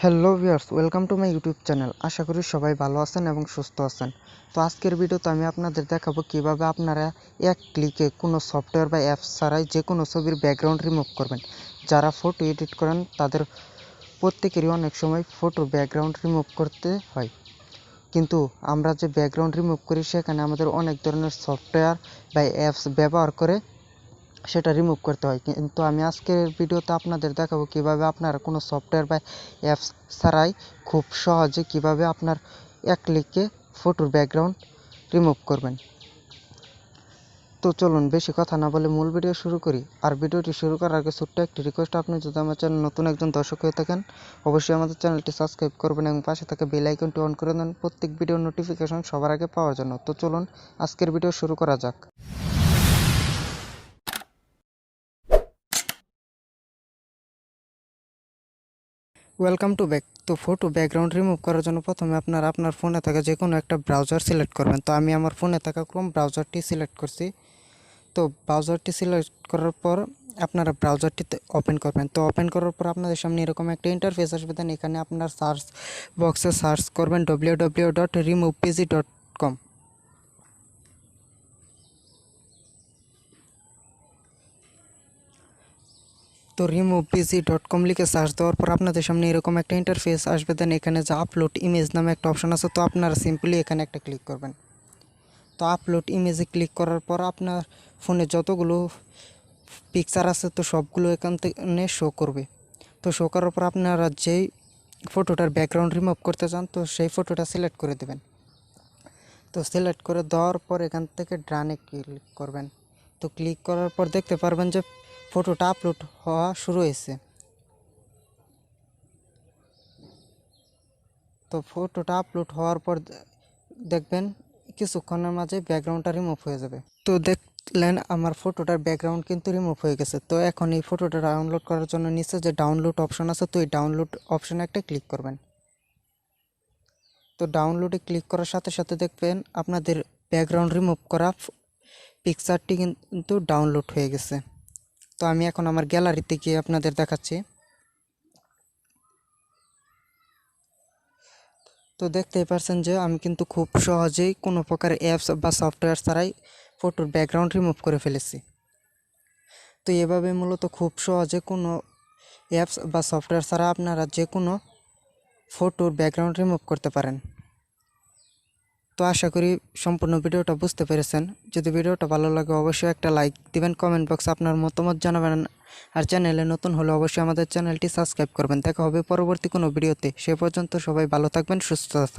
Hello viewers, welcome to my YouTube channel. আশা করি সবাই ভালো আছেন এবং সুস্থ আছেন। তো আজকের ভিডিওতে আমি আপনাদের দেখাবো কিভাবে আপনারা এক ক্লিকে কোনো সফটওয়্যার বা অ্যাপস ছাড়াই যে কোনো ছবির ব্যাকগ্রাউন্ড রিমুভ করবেন। যারা ফটো এডিট করেন তাদের প্রত্যেকেরই অনেক সময় ফটোর ব্যাকগ্রাউন্ড রিমুভ করতে হয়, কিন্তু আমরা যে ব্যাকগ্রাউন্ড রিমুভ করি সেখানে আমাদের অনেক ধরনের সফটওয়্যার বা অ্যাপস ব্যবহার করে সেটা রিমুভ করতে হয়। কিন্তু আমি আজকের ভিডিওতে আপনাদের দেখাবো কিভাবে আপনারা কোনো সফটওয়্যার বা অ্যাপস ছাড়াই খুব সহজে কিভাবে আপনার এক ক্লিকে ফটোর ব্যাকগ্রাউন্ড রিমুভ করবেন। তো চলুন বেশি কথা না বলে মূল ভিডিও শুরু করি। আর ভিডিওটি শুরু করার আগে ছোট্ট একটি রিকোয়েস্ট, আপনি যদি আমার চ্যানেল নতুন একজন দর্শক হয়ে থাকেন অবশ্যই আমাদের চ্যানেলটি সাবস্ক্রাইব করবেন এবং পাশে থাকা বেল আইকনটি অন করে দেন প্রত্যেক ভিডিওর নোটিফিকেশন সবার আগে পাওয়ার জন্য। তো চলুন আজকের ভিডিও শুরু করা যাক। Welcome to back. তো ফটো ব্যাকগ্রাউন্ড রিমুভ করার জন্য প্রথমে আপনার ফোনে থাকা যে কোনো একটা ব্রাউজার সিলেক্ট করবেন। তো আমি আমার ফোনে থাকা ক্রোম ব্রাউজারটি সিলেক্ট করছি। তো ব্রাউজারটি সিলেক্ট করার পর আপনারা ব্রাউজারটিতে ওপেন করবেন। তো ওপেন করার পর আপনাদের সামনে এরকম একটা ইন্টারফেস আসবে। দেন এখানে আপনার সার্চ বক্সে সার্চ করবেন www.removepg.com। তো removepg.com লিখে সার্চ দেওয়ার পর আপনাদের সামনে এরকম একটা ইন্টারফেস আসবে। দেন এখানে যে আপলোড ইমেজ নামে একটা অপশন আছে, তো আপনারা সিম্পলি এখানে একটা ক্লিক করবেন। তো আপলোড ইমেজে ক্লিক করার পর আপনার ফোনে যতগুলো পিকচার আছে তো সবগুলো এখান থেকে শো করবে। তো শো করার পর আপনারা যেই ফটোটার ব্যাকগ্রাউন্ড রিমুভ করতে চান তো সেই ফটোটা সিলেক্ট করে দেবেন। তো সিলেক্ট করে দেওয়ার পর এখান থেকে ডানে ক্লিক করবেন। তো ক্লিক করার পর দেখতে পারবেন যে ফটোটা আপলোড হওয়া শুরু হয়েছে। তো ফটোটা আপলোড হওয়ার পর দেখবেন কিছুক্ষণের মাঝে ব্যাকগ্রাউন্ডটা রিমুভ হয়ে যাবে। তো দেখলেন আমার ফটোটার ব্যাকগ্রাউন্ড কিন্তু রিমুভ হয়ে গেছে। তো এখন এই ফটোটা ডাউনলোড করার জন্য নিচে যে ডাউনলোড অপশন আছে তো এই ডাউনলোড অপশনে একটা ক্লিক করবেন। তো ডাউনলোডে ক্লিক করার সাথে সাথে দেখবেন আপনাদের ব্যাকগ্রাউন্ড রিমুভ করা পিকচারটি কিন্তু ডাউনলোড হয়ে গেছে। তো আমি এখন আমার গ্যালারিতে গিয়ে আপনাদের দেখাচ্ছি। তো দেখতেই পারছেন যে আমি কিন্তু খুব সহজেই কোনো প্রকার অ্যাপস বা সফটওয়্যার ছাড়াই ফটোর ব্যাকগ্রাউন্ড রিমুভ করে ফেলেছি। তো এভাবে মূলত খুব সহজে কোনো অ্যাপস বা সফটওয়্যার ছাড়া আপনারা যে কোনো ফটোর ব্যাকগ্রাউন্ড রিমুভ করতে পারেন। তো আশা করি সম্পূর্ণ ভিডিওটা বুঝতে পেরেছেন। যদি ভিডিওটা ভালো লাগে অবশ্যই একটা লাইক দিবেন, কমেন্ট বক্সে আপনার মতামত জানাবেন। আর চ্যানেলে নতুন হলে অবশ্যই আমাদের চ্যানেলটি সাবস্ক্রাইব করবেন। দেখা হবে পরবর্তী কোনো ভিডিওতে। সে পর্যন্ত সবাই ভালো থাকবেন, সুস্থ থাকবেন।